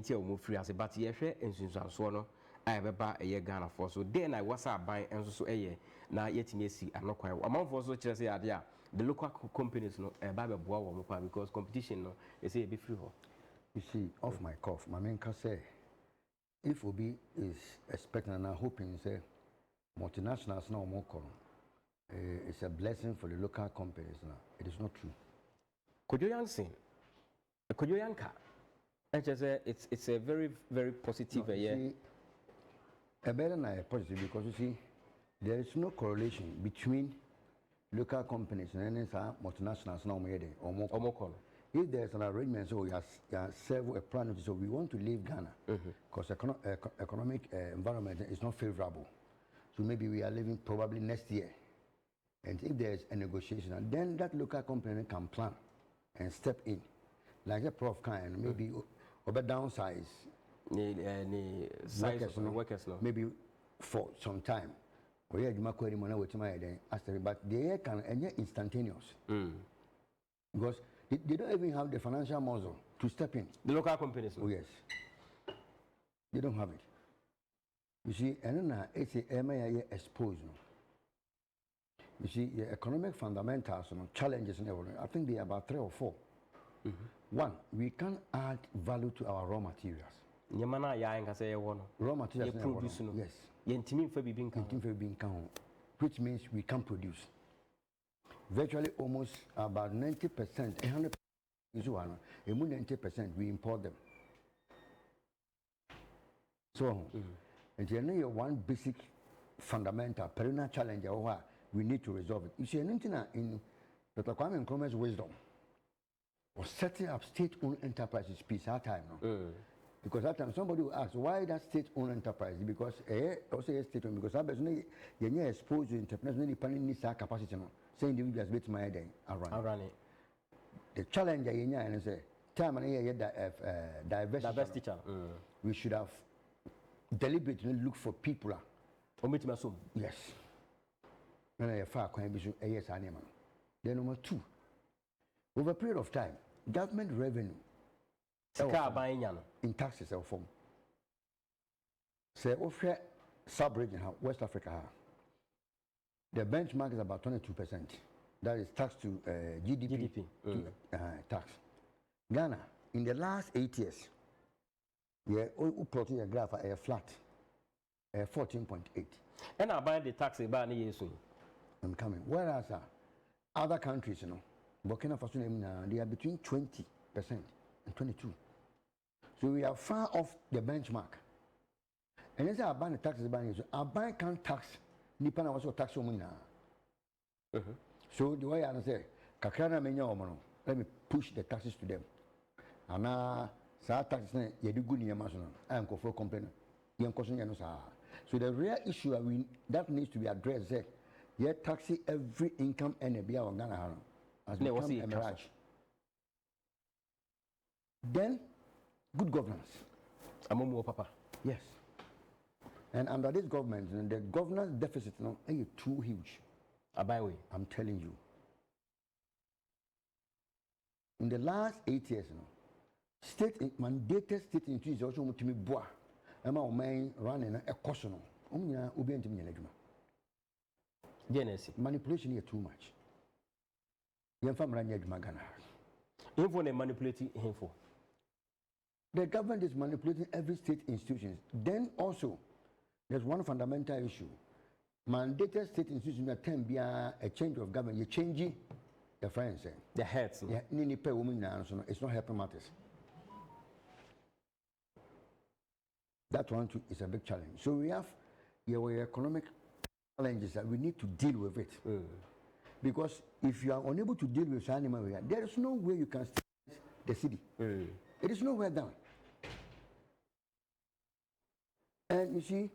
enti o mo free as but ye hwe ensunsuanso no a beba eye Ghana for so then I was ban enso so eye na yetimi esi anokwan amanfo so kire say ade a the local companies no ba be boa wo mo pa because competition no they say be free ho. You see, off my cuff, my main can say, if Obi is expecting and hoping, say, multinationals now more it's a blessing for the local companies now. It is not true. Could you answer? Could you anchor? It's a very, very positive See, a better than a positive because you see, there is no correlation between local companies and multinationals now or more. If there's an arrangement, so we have serve a plan, so we want to leave Ghana because economic environment is not favorable. So maybe we are leaving probably next year. And if there's a negotiation, then that local company can plan and step in. Like a prof kind, maybe over downsize workers, maybe for some time. But they can instantaneous. Because they don't even have the financial muscle to step in. The local companies? Oh, yes. They don't have it. You see, and then it's exposed. You see, the economic fundamentals, challenges, and everything. I think they are about 3 or 4. One, we can add value to our raw materials. Raw materials, yes. Which means we can produce. Virtually almost about 90%, 100%, 90% we import them. So, and you one basic fundamental perennial challenge we need to resolve it. You see, anything in Dr. Kwame Nkrumah's wisdom was setting up state-owned enterprises piece at time now. Because that time somebody will ask why that state-owned enterprise? Because also state-owned because that person you exposed to international depending needs that capacity now. Say individuals bit my day around it. The challenge is say time and diversity. We should have deliberately look for people. Yes. Then number 2, over a period of time, government revenue in taxes or form. Say over sub-region West Africa. The benchmark is about 22%. That is tax to GDP. Tax. Ghana, in the last 8 years, we plotted a graph a flat, 14.8. And I buy the tax about I'm coming. Whereas other countries, Burkina Faso, they are between 20% and 22%. So we are far off the benchmark. And as I buy the taxes, I buy can't tax. Nipa na also tax women. So the way I say, Kakana menya let me push the taxes to them. And sa taxes na yedu good niyama so I am for company. So the real issue that needs to be addressed is yet taxi every income and a beer Ghana has become a mirage. Then good governance. Amomo papa. Yes. And under this government, the governance deficit is too huge. I'm telling you. In the last 8 years, mandated state institutions also want to be boa. Emma Omain running a caution. Manipulation is too much. Info manipulating info. The government is manipulating every state institution. Then also, there's one fundamental issue. Mandated state institutions can be a change of government. You change the friends. The heads. It's not helping matters. That one too is a big challenge. So we have economic challenges that we need to deal with it. Because if you are unable to deal with animal, there is no way you can stabilize the city. It is nowhere down. And you see,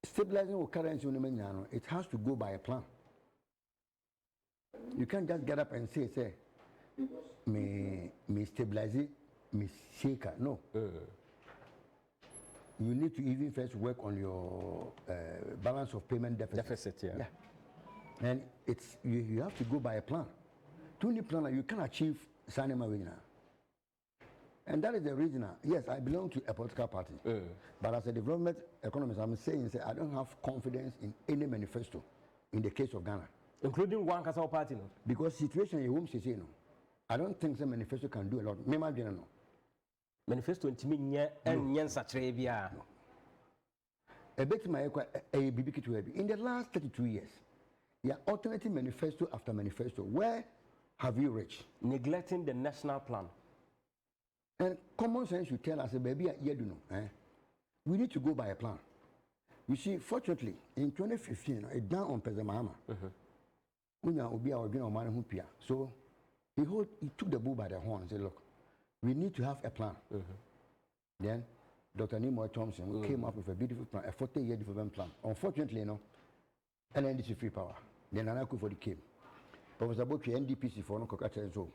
stabilizing currency, it has to go by a plan. You can't just get up and say, me stabilize it, me shake it. No. You need to even first work on your balance of payment deficit. Yeah. And it's you have to go by a plan. To any plan, you can achieve Sanema winner. And that is the reason. Yes, I belong to a political party. But as a development economist, I'm saying I don't have confidence in any manifesto in the case of Ghana. Including one Kasao party, no? Because situation in whom she say no. I don't think the manifesto can do a lot. Me ma no. Manifesto ntimi nye enye nsachre bia. A bit my in the last 32 years, yeah, alternative manifesto after manifesto. Where have you reached? Neglecting the national plan. And common sense should tell us, baby, we need to go by a plan. You see, fortunately, in 2015, it down on President Mahama. So he took the bull by the horn and said, look, we need to have a plan. Then Dr. Nimoy Thompson came up with a beautiful plan, a 40-year development plan. Unfortunately, NDC free power. Then Nana Akufo-Addo came. Professor Botwe, NDPC for no so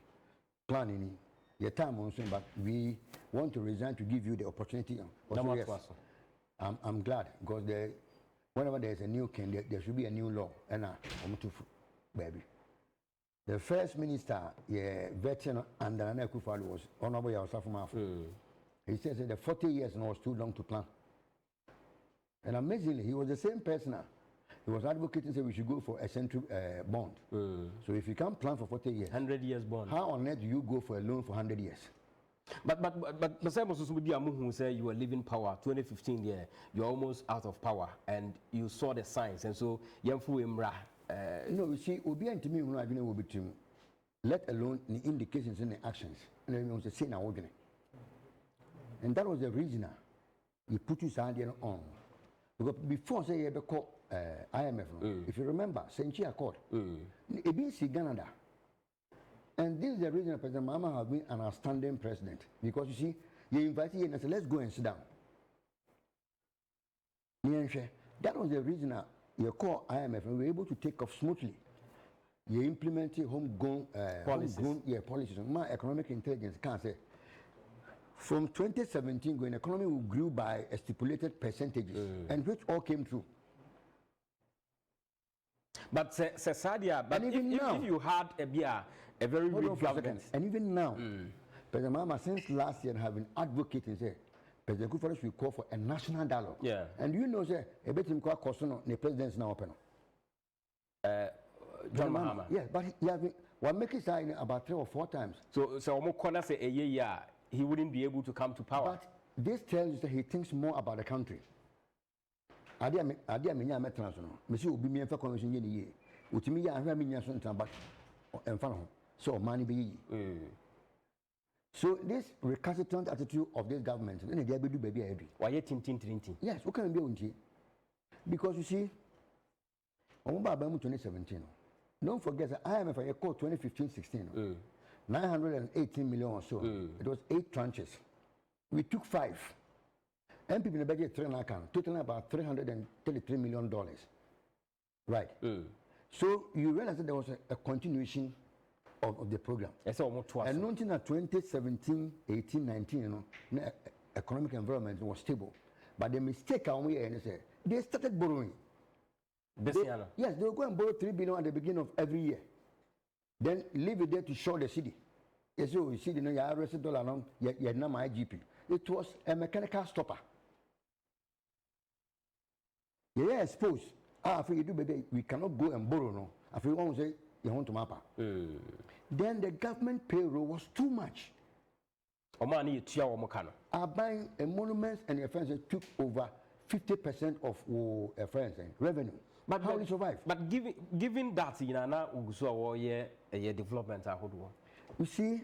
planning your time on soon, but we want to resign to give you the opportunity. Yes, I'm glad because whenever there's a new king, there should be a new law. And baby. The first minister, veteran under Nana Akufo-Addo was Honorable Yaosafo Mafu. He says that the 40 years was too long to plan. And amazingly, he was the same person. He was advocating that we should go for a central bond. So if you can't plan for 40 years, 100 years bond. How on earth do you go for a loan for 100 years? But who say you were leaving power 2015 year, you're almost out of power and you saw the signs and so Yemfu Imra. No, you see, Obi and Timmy will be to let alone the indications and the actions. And then we say now we're going. And that was the reason he put his hand on. Because before say he called IMF, if you remember, Senchi Accord, ABC Canada. And this is the reason President Mama has been an outstanding president. Because you see, he invited him and said, let's go and sit down. That was the reason you call IMF and we were able to take off smoothly. You implemented homegrown policies. My economic intelligence can't say. From 2017, the economy will grew by a stipulated percentages, and which all came true. But Sadia, but if you had a very weak government, and even now, President Mama since last year have been advocating say President Akufo-Addo should call for a national dialogue. Yeah. And you know say a bit him call question the president's now open. John Mahama. Yes, but he have been making sign about 3 or 4 times. So almost corner say a year. He wouldn't be able to come to power. But this tells you that he thinks more about the country. Adia menya metrans no. Me see obi me fa convention ye ni ye. Otimi ya ahwa menya so ntan but emfa no. So man be ye. So this recalcitrant attitude of this government, they be do baby every. Why ye tintin? Yes, what can be unti? Because you see, on Baba 2017. Don't forget that IMF I called 2015-16. 918 million or so. It was 8 tranches. We took 5. MPP in the budget 3 account, totaling about $333 million. Right. So you realize that there was a continuation of the program. And not in 2017, 18, 19, economic environment was stable. But the mistake they started borrowing. Yes, they will go and borrow 3 billion at the beginning of every year. Then leave it there to show the city. Yes, so you see, you arrested dollar now, you had no IGP. It was a mechanical stopper. Yeah, suppose. After you do, baby, we cannot go and borrow no. After you want to say, you want to map. Then the government payroll was too much. Buying a monuments and a fence took over 50% of revenue. But how will you survive? But given that, a development, you see,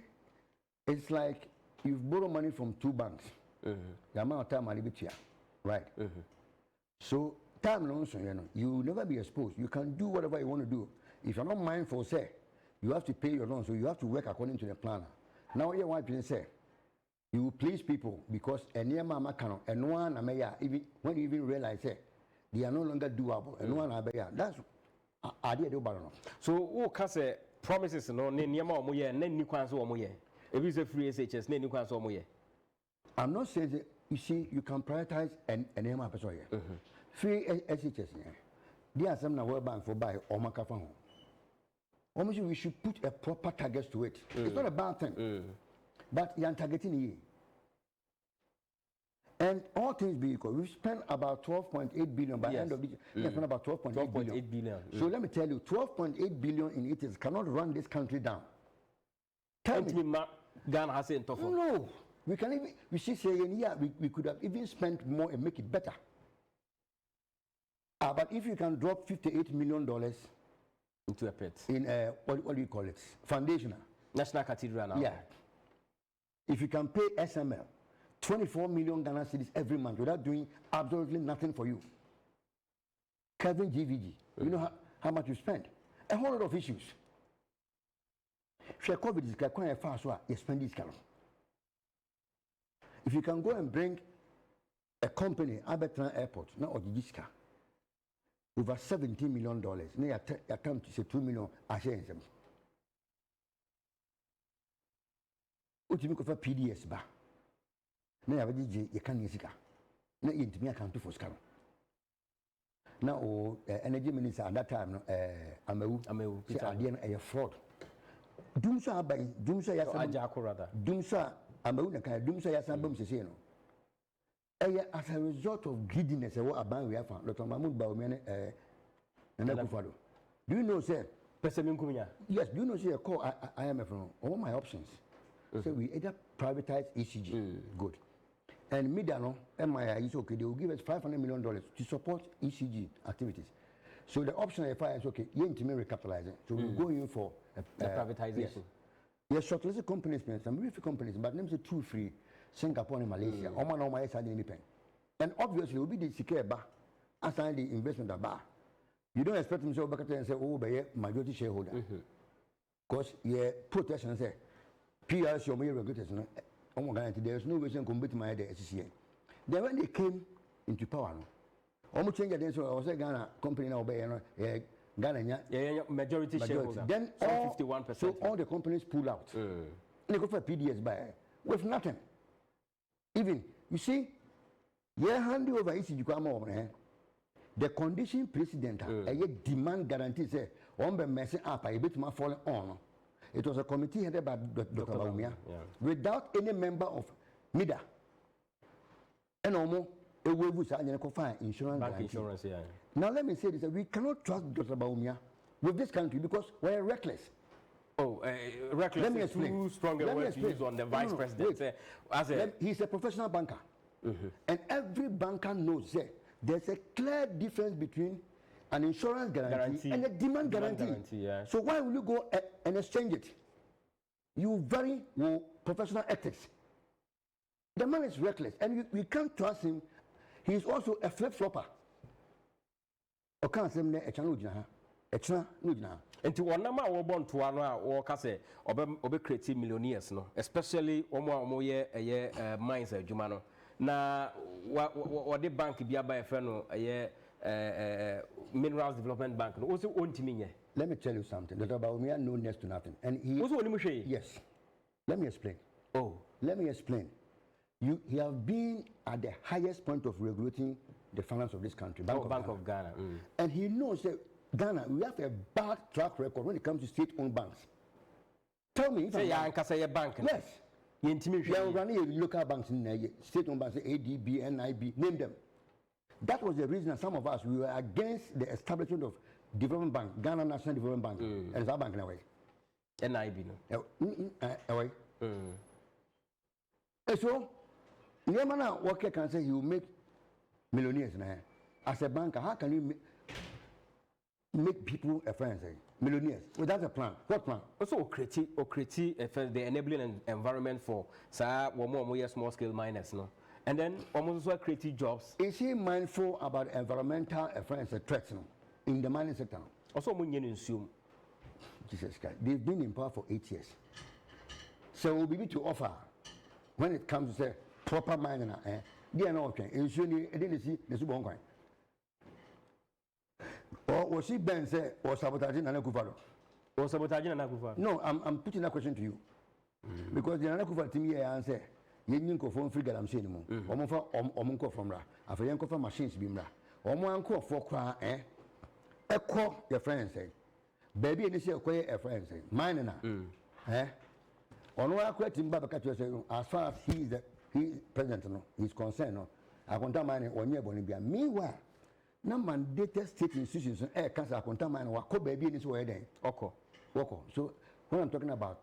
it's like you've borrowed money from 2 banks. The amount of time money here, right? So time also, you will never be exposed. You can do whatever you want to do. If you're not mindful, say you have to pay your loan, so you have to work according to the plan. Now, your wife didn't say you will please people because a near mama cannot, and one even when you even realize it. They are no longer doable. And one that's idea do baron. So who can say promises no near more year, then you can't so more year. If it's a free SHS, then you can't so more year. I'm not saying that you see you can prioritize an name of person here. Free SHS here. There are some World Bank for buy or Macafan. Almost we should put a proper target to it. It's not a bad thing. But you're targeting here. And all things being equal, we've spent about 12.8 billion by the end of this year. We have spent about 12.8 billion. So let me tell you, 12.8 billion in it cannot run this country down. Tell me. Ghana has it tough. No. We can even, we see say in here, we could have even spent more and make it better. But if you can drop $58 million into a pit. In what do you call it? Foundational. National Cathedral now. Yeah. If you can pay SML 24 million Ghana cedis every month without doing absolutely nothing for you. Kevin GVG, you know how much you spend? A whole lot of issues. Share COVID is quite fast, so you spend this kind of. If you can go and bring a company, Albertran Airport, now Ojijiska, over $17 million, now you attempt to say 2 million, I share in them. What do you make of a PDS bar? Now you can't use it. Now you can't do for scam. Now, energy minister at that time, Ameu, at the end a fraud. Dumsa by Dumsa Yasako rather. Dumsa, Ameu, Dumsa Yasabum Sesino. As a result of greediness, a ban we have found, Dr. Mahmoud Bawumia and Nakufado. Do you know, sir? Yes, do you know, sir, call IMF from all my options? So we either privatize ECG, good. And Midano, MII is okay, they will give us $500 million to support ECG activities. So the option I find is okay, you need to recapitalize it. So we're going in for privatization. Yes, shortlisted companies, some very few companies, but names are 2 free, Singapore and Malaysia, Oman, independent. And obviously, it will be the secure bar, assign the investment bar. You don't expect them to back and say, oh, by majority shareholder. Because protection say, PRC or major regulators, there's no reason to compete my SCCA. Then when they came into power, almost changed the so I was a Ghana company now by Ghana majority shareholder. Then all 51%. So all the companies pull out. They go for PDS buy with nothing. Even you see, hand over ECG come over the condition precedent a demand guarantee say on be messing up a bit more falling on. It was a committee headed by Dr. Bawumia, without any member of MIDA. And almost a way we find insurance. Bank insurance, yeah. Now let me say this: we cannot trust Dr. Bawumia with this country because we're reckless. Reckless. Let me explain. Too strong a word to use on the vice president. He's a professional banker, and every banker knows that there's a clear difference between an insurance guarantee and a demand guarantee. Yeah. So why will you go and exchange it? You very professional ethics. The man is reckless, and we can't trust him. He is also a flip-flopper. And to one number we born to one or case obe create millionaires no, especially omo ye mines jumano. Na what the bank be by a friend Minerals Development Bank. Also, let me tell you something. Dr. Bawumia knows next to nothing. And he also yes. Let me explain. Let me explain. He have been at the highest point of regulating the finance of this country, Bank of Ghana. And he knows that Ghana, we have a bad track record when it comes to state-owned banks. Tell me if I say a bank. Yes. You are running local banks in state-owned banks, ADB, NIB, name them. That was the reason that some of us we were against the establishment of Development Bank, Ghana National Development Bank, and that bank in a way. NIB, no. Away. So, Yamana Walker can say you make millionaires now. As a banker, how can you make people a friend, say millionaires without a plan? What plan? Also, create the enabling environment for small scale miners, no. And then almost also create jobs. Is he mindful about environmental affairs and threats in the mining sector? Also, assume. Jesus Christ, they've been in power for 8 years. So we'll be able to offer when it comes to say proper mining. They are not okay. Ensuring they didn't see the super coin. Or was he Ben say or sabotaging an Akufado? Or sabotaging an Akufado? No, I'm putting that question to you. Because the Anakufado to me answer. Yen ko phone free galam say no omo fa omo ko from ra afa yen ko fa machines bi mra omo anko fo kwa ekọ your friends say baby any say ekọ your friends say mine na ono akwa timba baka to say as far as he is the he president no, he's concerned no. Akonta man onye bonibia. Meanwhile, na mandated state institutions cancer akonta man wa ko baby ni so where then. Oko. So when I'm talking about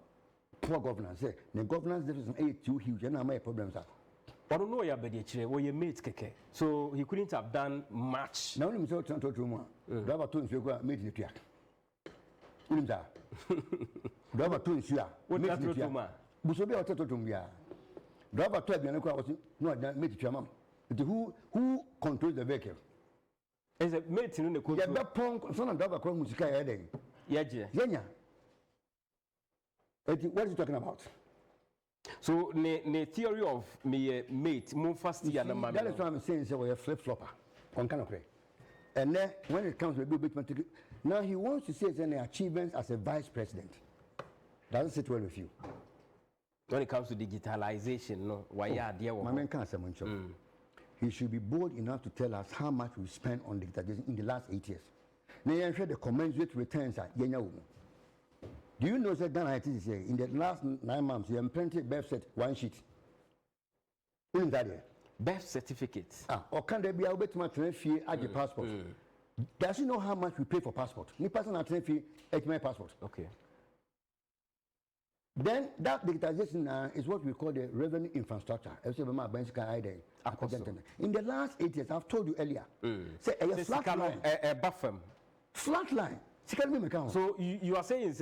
poor governance, the governance deficit is too huge and my problems are. I don't know your bedi or your mates keke. So he couldn't have done much. Now him so to mo. Driver to nsu go meet the tia. Ulimza. Driver to nsu a. What that to ma? Busobe o to bia. Driver to abian ko was no meet the tia mam. Who controls the vehicle? Is a mate in the control. Yeah, pong son of driver ko musika heading. Yaje. Yenya. What is he talking about? So, the theory of me mate, more fast year than that is what I'm saying. So we're flip-flopper on kind of way. And then when it comes to a bit, now he wants to say any achievements as a vice president. Doesn't sit well with you. When it comes to digitalization, no, why dear my man can't say much. He should be bold enough to tell us how much we spent on digitalization in the last 8 years. Now you share the commensurate returns at Yenya. Do you know that Ghana is in the last 9 months, you printed birth set 1 sheet? Isn't that it? Birth certificates. Or can there be a bit more fee at your passport? Does he know how much we pay for passport? Me personal fee at my passport. Okay. Then that digitization is what we call the revenue infrastructure. In the last 8 years, I've told you earlier. Say a flat line. A buffer. Flat line. So you are saying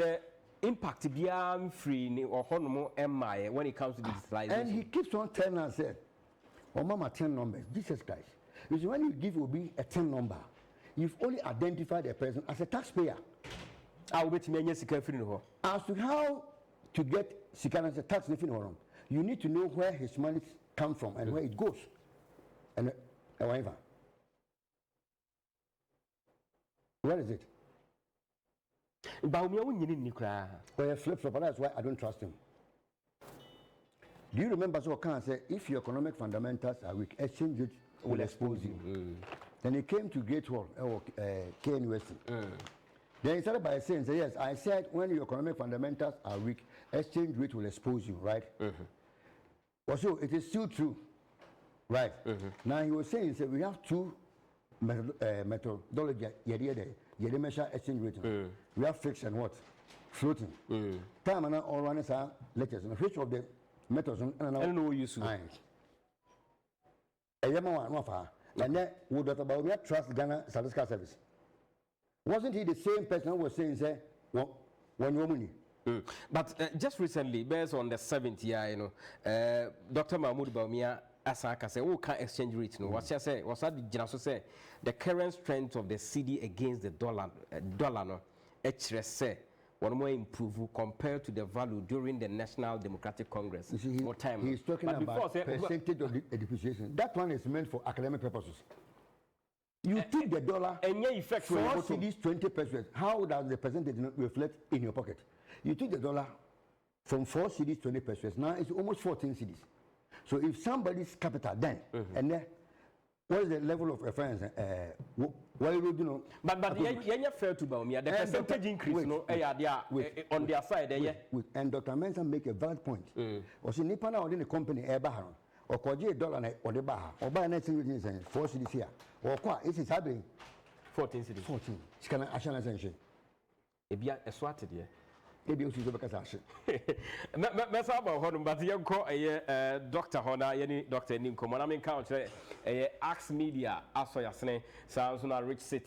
impact beyond free or honomo MI when it comes to digitalization. And he keeps on telling us that, oh mama 10 numbers, Jesus Christ. Because when you give Obi a 10 number, you've only identified a person as a taxpayer. I will bet me as to how to get Sikana as a tax refund, you need to know where his money comes from and where it goes. And however, where is it? Bawumia well, flip-flopper, that's why I don't trust him. Do you remember so can say if your economic fundamentals are weak, exchange rate will expose you. Then he came to Great Wall, KNUST. Then he started by saying, yes, I said when your economic fundamentals are weak, exchange rate will expose you, right? Also, it is still true, right? Now he was saying, we have two methodology, you measure exchange rate. We have fixed and what? Floating. Time and all runners are letters. Which of the methods? I don't know what you see. And then would Dr. Bawumia trust Ghana Statistical Service? Wasn't he the same person who was saying, say, when you money? But just recently, based on the 7th year, Dr. Mahmoud Bawumia Asaka said, "Oh, can't exchange rate." No, what she said was that the current strength of the CD against the dollar, no, say one more improve compared to the value during the National Democratic Congress. You see, he's talking about percentage of the depreciation. That one is meant for academic purposes. You took the dollar, and yeah, effect 4 CDs, 20 pesos. How does the percentage reflect in your pocket? You took the dollar from 4 CDs, 20 pesos. Now it's almost 14 CDs. So if somebody's capital then, and then what is the level of reference? What you do know? But you fair to Bawumia. The percentage increase, no, on their side, and Dr. Mensah make a valid point. Or see, Nippon or in the company, or $1 or the bar, or buy next thing 4 CDs here, or what is it happening? 14 CDs. 14. It's kind of assurance. It be a swatted, yeah. Maybe you should because I should. Mess up about Honor, but you call a Dr. Honor, any Dr. Ninko, Monamin Couch, Axe Media, as for your sounds on a rich city.